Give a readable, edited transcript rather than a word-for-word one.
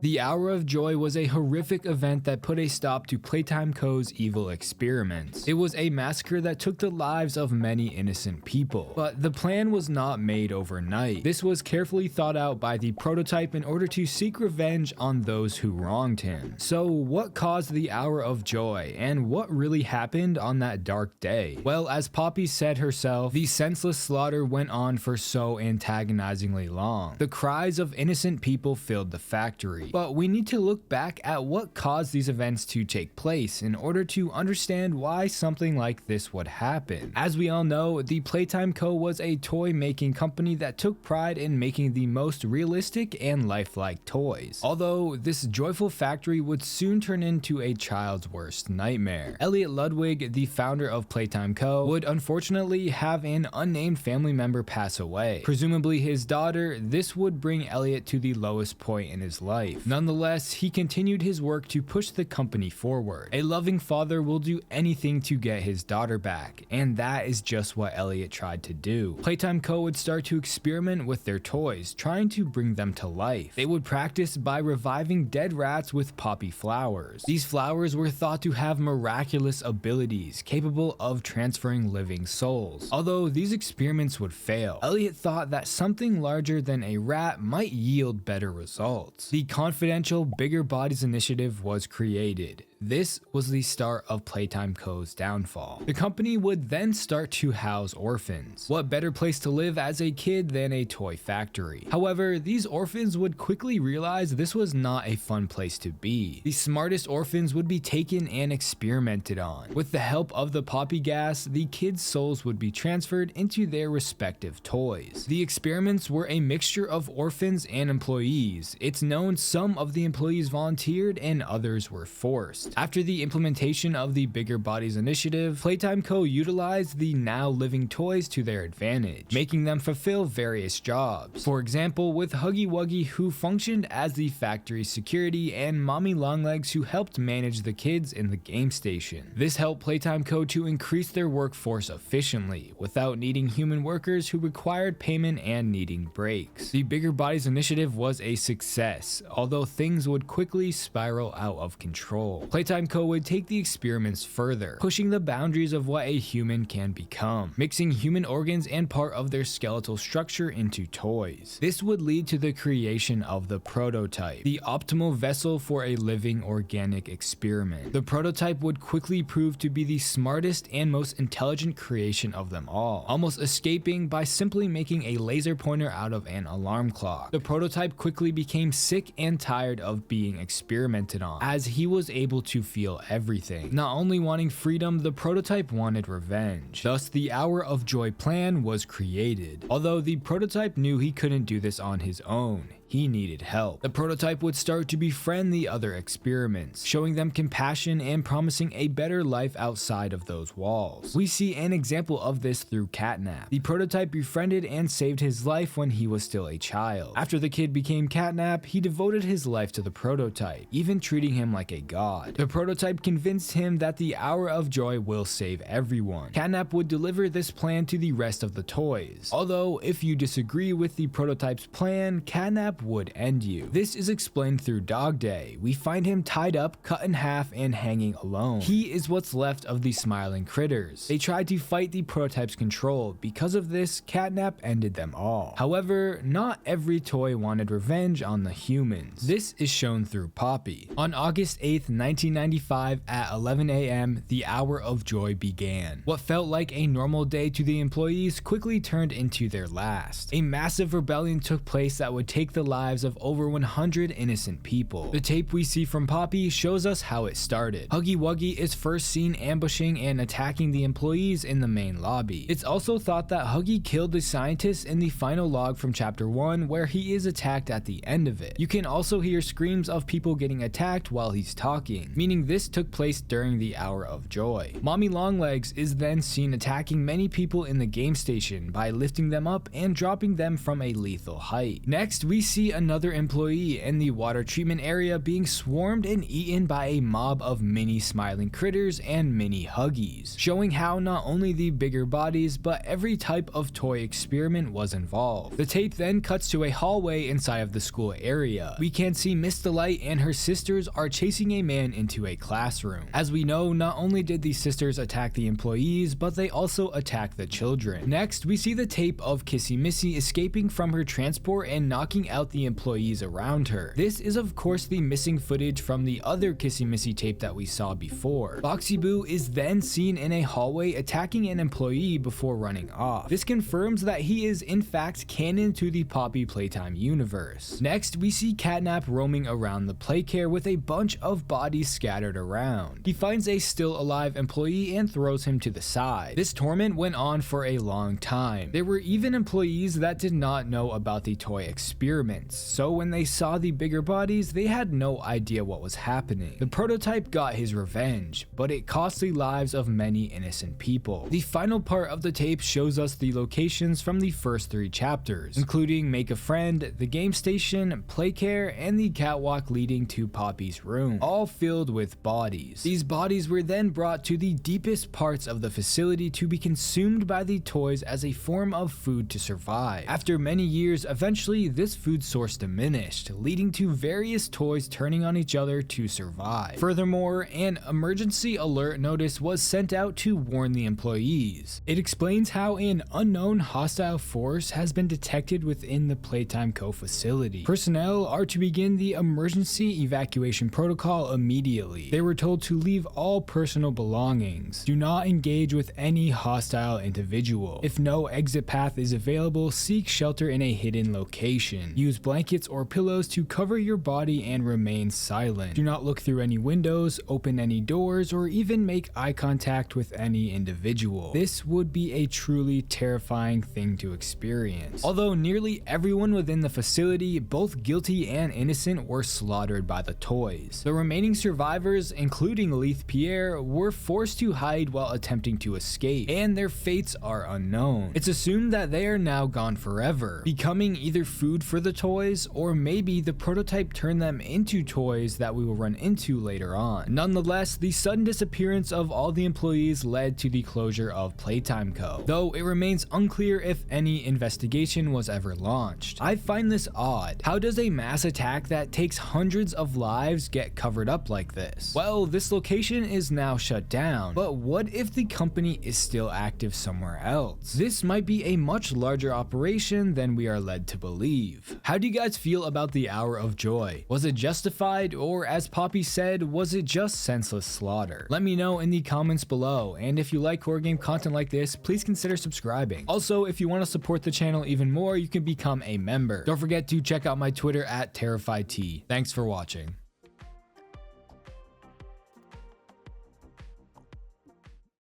The Hour of Joy was a horrific event that put a stop to Playtime Co.'s evil experiments. It was a massacre that took the lives of many innocent people, but the plan was not made overnight. This was carefully thought out by the prototype in order to seek revenge on those who wronged him. So what caused the Hour of Joy, and what really happened on that dark day? Well, as Poppy said herself, the senseless slaughter went on for so antagonizingly long. The cries of innocent people filled the factory. But we need to look back at what caused these events to take place in order to understand why something like this would happen. As we all know, the Playtime Co. was a toy making company that took pride in making the most realistic and lifelike toys. Although this joyful factory would soon turn into a child's worst nightmare. Elliot Ludwig, the founder of Playtime Co., would unfortunately have an unnamed family member pass away. Presumably his daughter. This would bring Elliot to the lowest point in his life. Nonetheless, he continued his work to push the company forward. A loving father will do anything to get his daughter back, and that is just what Elliot tried to do. Playtime Co. would start to experiment with their toys, trying to bring them to life. They would practice by reviving dead rats with poppy flowers. These flowers were thought to have miraculous abilities, capable of transferring living souls. Although these experiments would fail, Elliot thought that something larger than a rat might yield better results. The confidential Bigger Bodies initiative was created. This was the start of Playtime Co.'s downfall. The company would then start to house orphans. What better place to live as a kid than a toy factory? However, these orphans would quickly realize this was not a fun place to be. The smartest orphans would be taken and experimented on. With the help of the poppy gas, the kids' souls would be transferred into their respective toys. The experiments were a mixture of orphans and employees. It's known some of the employees volunteered and others were forced. After the implementation of the Bigger Bodies initiative, Playtime Co. utilized the now living toys to their advantage, making them fulfill various jobs. For example, with Huggy Wuggy, who functioned as the factory security, and Mommy Longlegs, who helped manage the kids in the game station. This helped Playtime Co. to increase their workforce efficiently, without needing human workers who required payment and needing breaks. The Bigger Bodies initiative was a success, although things would quickly spiral out of control. Playtime Co. would take the experiments further, pushing the boundaries of what a human can become, mixing human organs and part of their skeletal structure into toys. This would lead to the creation of the prototype, the optimal vessel for a living organic experiment. The prototype would quickly prove to be the smartest and most intelligent creation of them all, almost escaping by simply making a laser pointer out of an alarm clock. The prototype quickly became sick and tired of being experimented on, as he was able to feel everything. Not only wanting freedom, the prototype wanted revenge. Thus, the Hour of Joy plan was created. Although the prototype knew he couldn't do this on his own, he needed help. The prototype would start to befriend the other experiments, showing them compassion and promising a better life outside of those walls. We see an example of this through Catnap. The prototype befriended and saved his life when he was still a child. After the kid became Catnap, he devoted his life to the prototype, even treating him like a god. The prototype convinced him that the Hour of Joy will save everyone. Catnap would deliver this plan to the rest of the toys. Although, if you disagree with the prototype's plan, Catnap would end you. This is explained through Dog Day. We find him tied up, cut in half, and hanging alone. He is what's left of the smiling critters. They tried to fight the prototype's control. Because of this, Catnap ended them all. However, not every toy wanted revenge on the humans. This is shown through Poppy. On August 8th, 1995 at 11 a.m., the Hour of Joy began. What felt like a normal day to the employees quickly turned into their last. A massive rebellion took place that would take the lives of over 100 innocent people. The tape we see from Poppy shows us how it started. Huggy Wuggy is first seen ambushing and attacking the employees in the main lobby. It's also thought that Huggy killed the scientist in the final log from chapter 1, where he is attacked at the end of it. You can also hear screams of people getting attacked while he's talking, meaning this took place during the Hour of Joy. Mommy Longlegs is then seen attacking many people in the game station by lifting them up and dropping them from a lethal height. Next, we see see another employee in the water treatment area being swarmed and eaten by a mob of mini smiling critters and mini huggies, showing how not only the bigger bodies but every type of toy experiment was involved. The tape then cuts to a hallway inside of the school area. We can see Miss Delight and her sisters are chasing a man into a classroom. As we know, not only did the sisters attack the employees, but they also attacked the children. Next, we see the tape of Kissy Missy escaping from her transport and knocking out the employees around her. This is of course the missing footage from the other Kissy Missy tape that we saw before. Boxy Boo is then seen in a hallway attacking an employee before running off. This confirms that he is in fact canon to the Poppy Playtime universe. Next, we see Catnap roaming around the playcare with a bunch of bodies scattered around. He finds a still alive employee and throws him to the side. This torment went on for a long time. There were even employees that did not know about the toy experiments, so when they saw the bigger bodies, they had no idea what was happening. The prototype got his revenge, but it cost the lives of many innocent people. The final part of the tape shows us the locations from the first 3 chapters, including Make a Friend, the game station, playcare, and the catwalk leading to Poppy's room, all filled with bodies. These bodies were then brought to the deepest parts of the facility to be consumed by the toys as a form of food to survive. After many years, eventually this food source diminished, leading to various toys turning on each other to survive. Furthermore, an emergency alert notice was sent out to warn the employees. It explains how an unknown hostile force has been detected within the Playtime Co. facility. Personnel are to begin the emergency evacuation protocol immediately. They were told to leave all personal belongings. Do not engage with any hostile individual. If no exit path is available, seek shelter in a hidden location. Use blankets or pillows to cover your body and remain silent. Do not look through any windows, open any doors, or even make eye contact with any individual. This would be a truly terrifying thing to experience. Although nearly everyone within the facility, both guilty and innocent, were slaughtered by the toys. The remaining survivors, including Leith Pierre, were forced to hide while attempting to escape, and their fates are unknown. It's assumed that they are now gone forever, becoming either food for the toys, or maybe the prototype turned them into toys that we will run into later on. Nonetheless, the sudden disappearance of all the employees led to the closure of Playtime Co., though it remains unclear if any investigation was ever launched. I find this odd. How does a mass attack that takes hundreds of lives get covered up like this? Well, this location is now shut down, but what if the company is still active somewhere else? This might be a much larger operation than we are led to believe. How do you guys feel about the Hour of Joy? Was it justified, or as Poppy said, was it just senseless slaughter? Let me know in the comments below, and if you like horror game content like this, please consider subscribing. Also, if you want to support the channel even more, you can become a member. Don't forget to check out my Twitter at TerrifiedT. Thanks for watching.